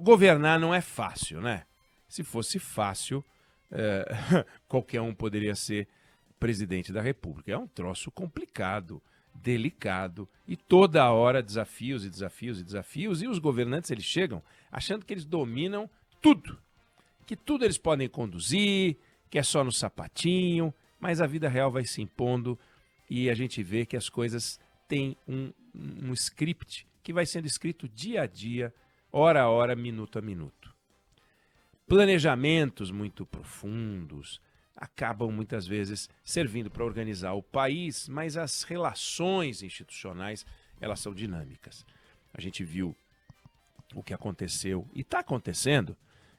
Governar não é fácil, né? Se fosse fácil, qualquer um poderia ser presidente da República. É um troço complicado, delicado, e toda hora desafios e desafios e desafios, e os governantes eles chegam achando que eles dominam tudo, que tudo eles podem conduzir, que é só no sapatinho, mas a vida real vai se impondo e a gente vê que as coisas têm um script que vai sendo escrito dia a dia, hora a hora, minuto a minuto. Planejamentos muito profundos acabam muitas vezes servindo para organizar o país, mas as relações institucionais, elas são dinâmicas. A gente viu o que aconteceu e está acontecendo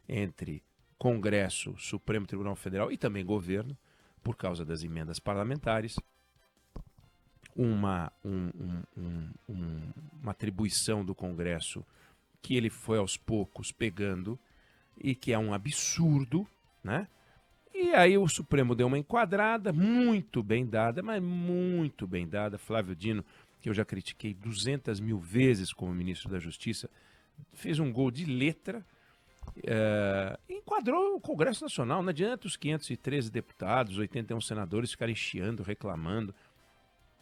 entre Congresso, Supremo Tribunal Federal e também governo, por causa das emendas parlamentares, uma atribuição do Congresso que ele foi aos poucos pegando e que é um absurdo, né? E aí o Supremo deu uma enquadrada muito bem dada, mas muito bem dada. Flávio Dino, que eu já critiquei 200 mil vezes como ministro da Justiça, fez um gol de letra, enquadrou o Congresso Nacional. Não adianta os 513 deputados, 81 senadores ficarem chiando, reclamando.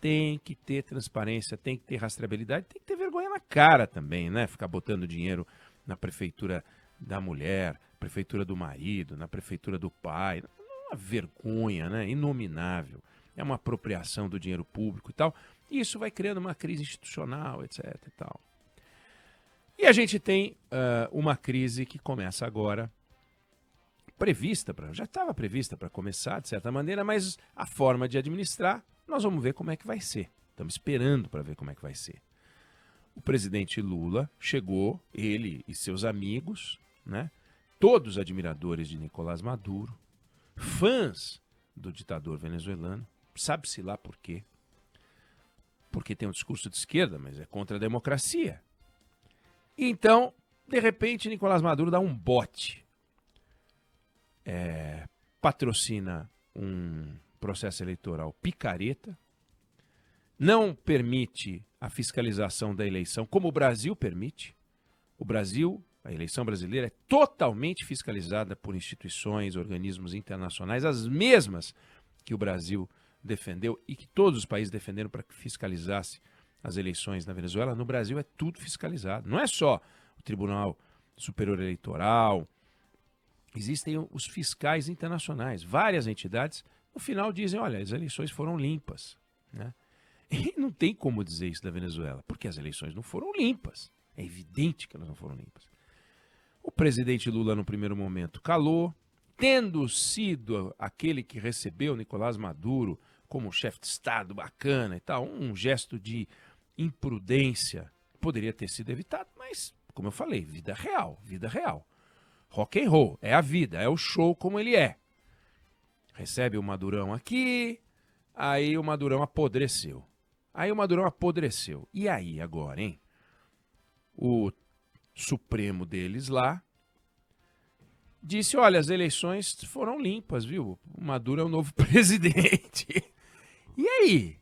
Tem que ter transparência, tem que ter rastreabilidade, tem que ter vergonha na cara também, né? Ficar botando dinheiro na prefeitura da mulher, prefeitura do marido, na prefeitura do pai. Uma vergonha, né? Inominável. É uma apropriação do dinheiro público e tal. E isso vai criando uma crise institucional, etc. e tal. E a gente tem uma crise que começa agora, já estava prevista para começar, de certa maneira, mas a forma de administrar, nós vamos ver como é que vai ser. Estamos esperando para ver como é que vai ser. O presidente Lula chegou, ele e seus amigos, né? Todos admiradores de Nicolás Maduro, fãs do ditador venezuelano, sabe-se lá por quê. Porque tem um discurso de esquerda, mas é contra a democracia. Então, de repente, Nicolás Maduro dá um bote. Patrocina um processo eleitoral picareta, não permite a fiscalização da eleição, como o Brasil permite. O Brasil, a eleição brasileira, é totalmente fiscalizada por instituições, organismos internacionais, as mesmas que o Brasil defendeu e que todos os países defenderam para que fiscalizasse as eleições na Venezuela. No Brasil é tudo fiscalizado. Não é só o Tribunal Superior Eleitoral. Existem os fiscais internacionais. Várias entidades, no final, dizem, olha, as eleições foram limpas, né? E não tem como dizer isso da Venezuela, porque as eleições não foram limpas. É evidente que elas não foram limpas. O presidente Lula, no primeiro momento, calou, tendo sido aquele que recebeu Nicolás Maduro como chefe de Estado bacana e tal, um gesto de imprudência poderia ter sido evitado, mas, como eu falei, vida real, vida real. Rock and roll, é a vida, é o show como ele é. Recebe o Madurão aqui, aí o Madurão apodreceu. E aí agora, hein? O Supremo deles lá disse, olha, as eleições foram limpas, viu? O Maduro é o novo presidente. E aí?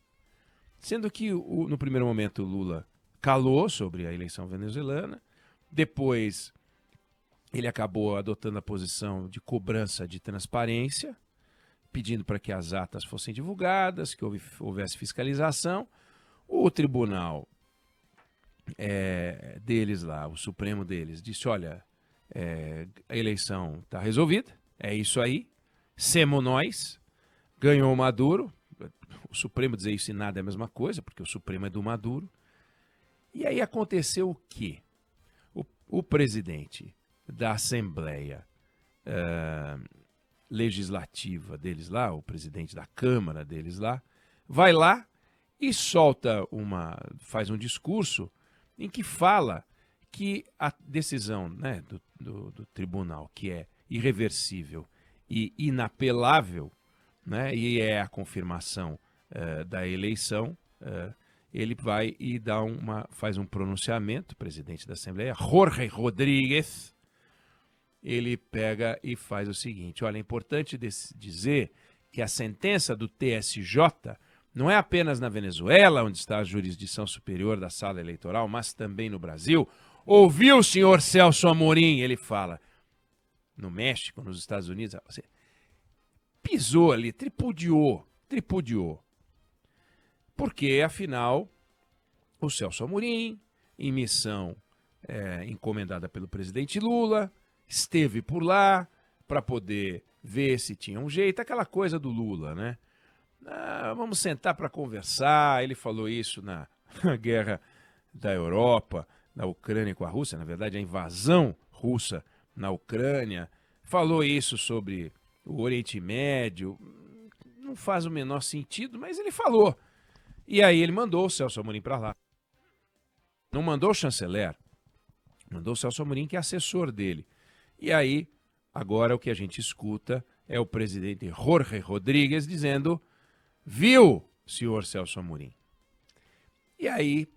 Sendo que no primeiro momento o Lula calou sobre a eleição venezuelana, depois ele acabou adotando a posição de cobrança de transparência, pedindo para que as atas fossem divulgadas, que houvesse fiscalização. O tribunal deles lá, o Supremo deles, disse, olha, a eleição está resolvida, é isso aí, semos nós, ganhou o Maduro. O Supremo dizer isso e nada é a mesma coisa, porque o Supremo é do Maduro. E aí aconteceu o quê? O presidente da Assembleia Legislativa deles lá, o presidente da Câmara deles lá, vai lá e faz um discurso em que fala que a decisão, né, do tribunal, que é irreversível e inapelável, né, e é a confirmação da eleição, ele vai e faz um pronunciamento, o presidente da Assembleia, Jorge Rodríguez, ele pega e faz o seguinte, olha, é importante dizer que a sentença do TSJ não é apenas na Venezuela, onde está a jurisdição superior da sala eleitoral, mas também no Brasil, Ouviu o senhor Celso Amorim? Ele fala, no México, nos Estados Unidos, você pisou ali, tripudiou. Porque, afinal, o Celso Amorim, em missão encomendada pelo presidente Lula, esteve por lá para poder ver se tinha um jeito, aquela coisa do Lula, né? Vamos sentar para conversar. Ele falou isso na guerra da Europa, na Ucrânia com a Rússia, na verdade a invasão russa na Ucrânia. Falou isso sobre o Oriente Médio. Não faz o menor sentido, mas ele falou. E aí ele mandou o Celso Amorim para lá. Não mandou o chanceler, mandou o Celso Amorim, que é assessor dele. E aí, agora o que a gente escuta é o presidente Jorge Rodríguez dizendo: viu, senhor Celso Amorim? E aí,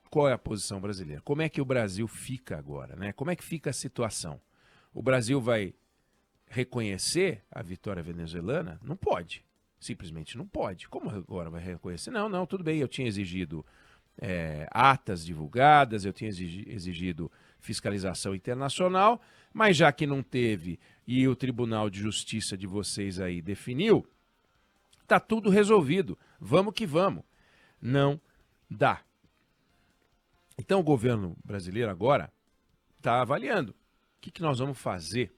qual é a posição brasileira? Como é que o Brasil fica agora, né? Como é que fica a situação? O Brasil vai reconhecer a vitória venezuelana? Não pode. Simplesmente não pode. Como agora vai reconhecer? Não, tudo bem, eu tinha exigido atas divulgadas, eu tinha exigido fiscalização internacional, mas já que não teve e o Tribunal de Justiça de vocês aí definiu, tá tudo resolvido. Vamos que vamos. Não dá. Então o governo brasileiro agora está avaliando o que nós vamos fazer.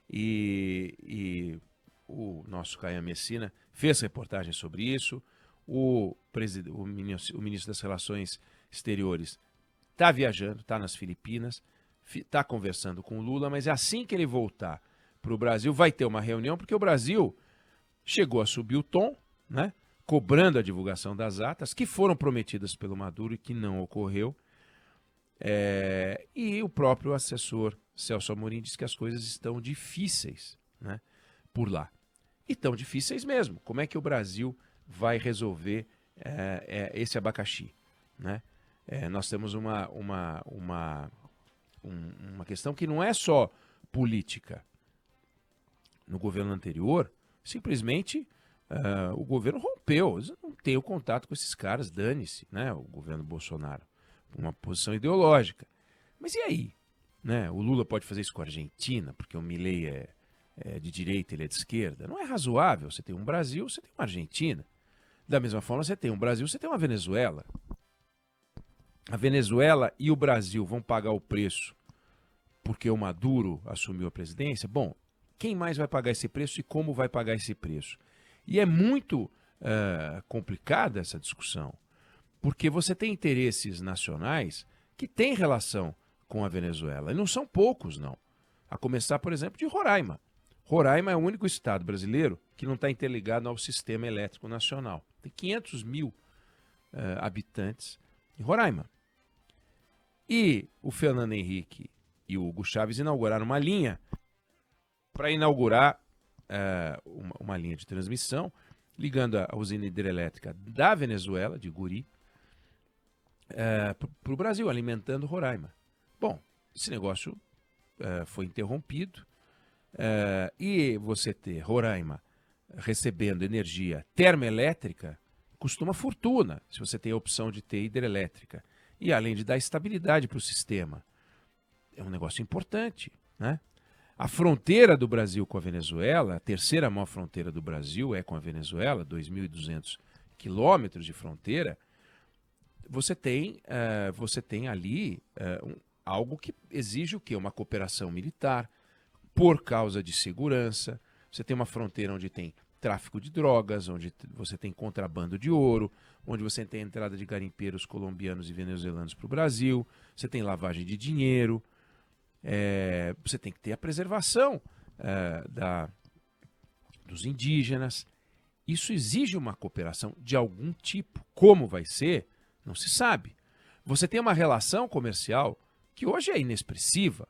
E o nosso Caian Messina fez reportagem sobre isso. O ministro das Relações Exteriores está viajando, está nas Filipinas, está conversando com o Lula, mas assim que ele voltar para o Brasil, vai ter uma reunião, porque o Brasil chegou a subir o tom, né, cobrando a divulgação das atas, que foram prometidas pelo Maduro e que não ocorreu. E o próprio assessor Celso Amorim diz que as coisas estão difíceis, né, por lá. E estão difíceis mesmo. Como é que o Brasil vai resolver esse abacaxi, né? Nós temos uma questão que não é só política. No governo anterior, simplesmente o governo rompeu. Não tem o contato com esses caras, dane-se, né? O governo Bolsonaro, uma posição ideológica. Mas e aí? Né? O Lula pode fazer isso com a Argentina, porque o Milei é de direita, ele é de esquerda. Não é razoável. Você tem um Brasil, você tem uma Argentina. Da mesma forma, você tem um Brasil, você tem uma Venezuela. A Venezuela e o Brasil vão pagar o preço porque o Maduro assumiu a presidência? Bom, quem mais vai pagar esse preço e como vai pagar esse preço? E é muito complicada essa discussão, porque você tem interesses nacionais que têm relação com a Venezuela. E não são poucos, não. A começar, por exemplo, de Roraima. Roraima é o único estado brasileiro que não está interligado ao sistema elétrico nacional. Tem 500 mil habitantes em Roraima. E o Fernando Henrique e o Hugo Chávez inauguraram uma linha para inaugurar uma linha de transmissão ligando a usina hidrelétrica da Venezuela, de Guri, para o Brasil, alimentando Roraima. Bom, esse negócio foi interrompido e você ter Roraima recebendo energia termoelétrica custa uma fortuna, se você tem a opção de ter hidrelétrica. E além de dar estabilidade para o sistema. É um negócio importante, né? A fronteira do Brasil com a Venezuela, a terceira maior fronteira do Brasil é com a Venezuela, 2.200 quilômetros de fronteira. Você tem ali algo que exige o quê? Uma cooperação militar, por causa de segurança. Você tem uma fronteira onde tem tráfico de drogas, onde você tem contrabando de ouro, onde você tem entrada de garimpeiros colombianos e venezuelanos para o Brasil, você tem lavagem de dinheiro, você tem que ter a preservação dos indígenas. Isso exige uma cooperação de algum tipo. Como vai ser, não se sabe. Você tem uma relação comercial que hoje é inexpressiva,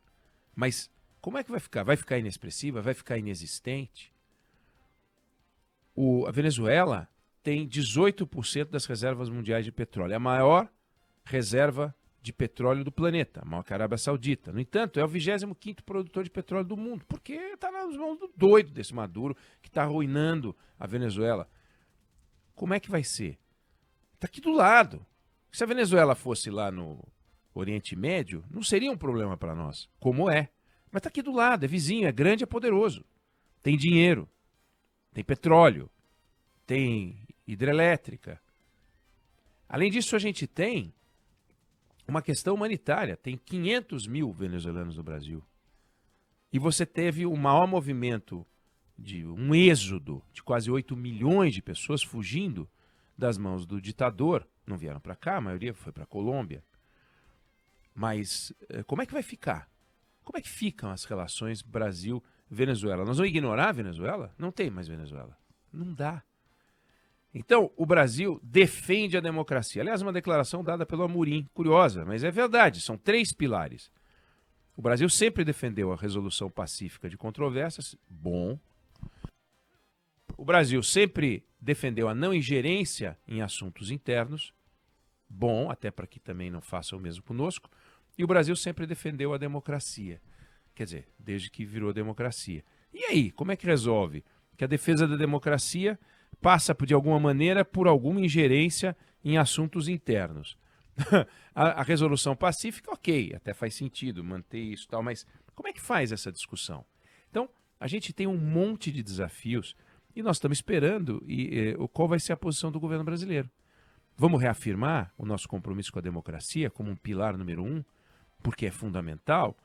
mas como é que vai ficar? Vai ficar inexpressiva? Vai ficar inexistente? A Venezuela tem 18% das reservas mundiais de petróleo. É a maior reserva de petróleo do planeta, a maior que a Arábia Saudita. No entanto, é o 25º produtor de petróleo do mundo, porque está nas mãos do doido desse Maduro, que está arruinando a Venezuela. Como é que vai ser? Está aqui do lado. Se a Venezuela fosse lá no Oriente Médio, não seria um problema para nós, como é. Mas está aqui do lado, é vizinho, é grande, é poderoso. Tem dinheiro, tem petróleo, tem hidrelétrica. Além disso, a gente tem uma questão humanitária. Tem 500 mil venezuelanos no Brasil. E você teve o maior movimento de um êxodo de quase 8 milhões de pessoas fugindo das mãos do ditador. Não vieram para cá, a maioria foi para a Colômbia. Mas como é que vai ficar? Como é que ficam as relações Brasil-Venezuela? Nós vamos ignorar a Venezuela? Não tem mais Venezuela. Não dá. Então, o Brasil defende a democracia. Aliás, uma declaração dada pelo Amorim, curiosa, mas é verdade, são 3 pilares. O Brasil sempre defendeu a resolução pacífica de controvérsias, bom. O Brasil sempre defendeu a não ingerência em assuntos internos, bom, até para que também não façam o mesmo conosco. E o Brasil sempre defendeu a democracia, quer dizer, desde que virou democracia. E aí, como é que resolve? Que a defesa da democracia passa, de alguma maneira, por alguma ingerência em assuntos internos. A resolução pacífica, ok, até faz sentido manter isso e tal, mas como é que faz essa discussão? Então, a gente tem um monte de desafios e nós estamos esperando qual vai ser a posição do governo brasileiro. Vamos reafirmar o nosso compromisso com a democracia como um pilar número 1, porque é fundamental?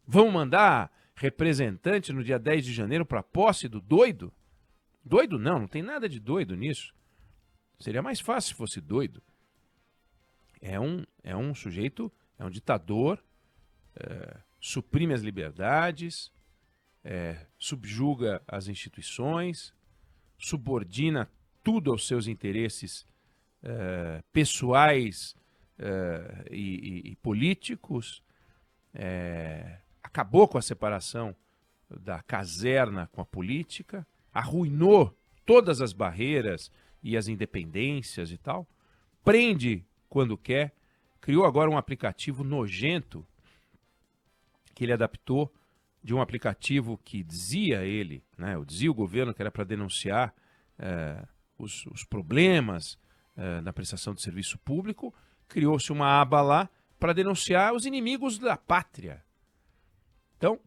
Vamos mandar representante no dia 10 de janeiro para a posse do doido? Doido não, não tem nada de doido nisso. Seria mais fácil se fosse doido. É um sujeito, é um ditador, suprime as liberdades, subjuga as instituições, subordina tudo aos seus interesses pessoais e políticos, acabou com a separação da caserna com a política, arruinou todas as barreiras e as independências e tal, prende quando quer, criou agora um aplicativo nojento que ele adaptou de um aplicativo que dizia ele, né, dizia o governo que era para denunciar os problemas na prestação de serviço público, criou-se uma aba lá para denunciar os inimigos da pátria. Então,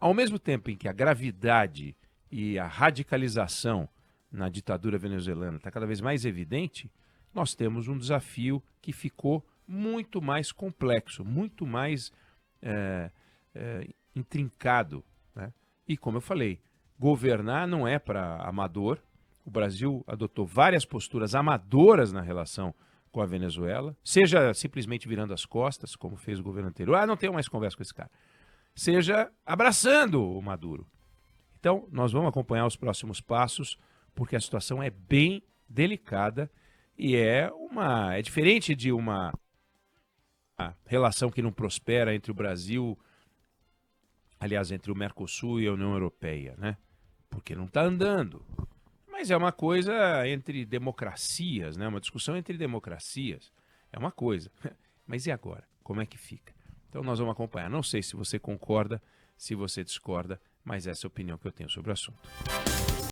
ao mesmo tempo em que a gravidade e a radicalização na ditadura venezuelana está cada vez mais evidente, nós temos um desafio que ficou muito mais complexo, muito mais intrincado, né? E como eu falei, governar não é para amador. O Brasil adotou várias posturas amadoras na relação com a Venezuela, seja simplesmente virando as costas, como fez o governo anterior, não tenho mais conversa com esse cara, seja abraçando o Maduro. Então, nós vamos acompanhar os próximos passos, porque a situação é bem delicada e é diferente de uma relação que não prospera entre o Brasil, aliás, entre o Mercosul e a União Europeia, né? Porque não está andando. Mas é uma coisa entre democracias, né? Uma discussão entre democracias. É uma coisa. Mas e agora? Como é que fica? Então nós vamos acompanhar. Não sei se você concorda, se você discorda, mas essa é a opinião que eu tenho sobre o assunto.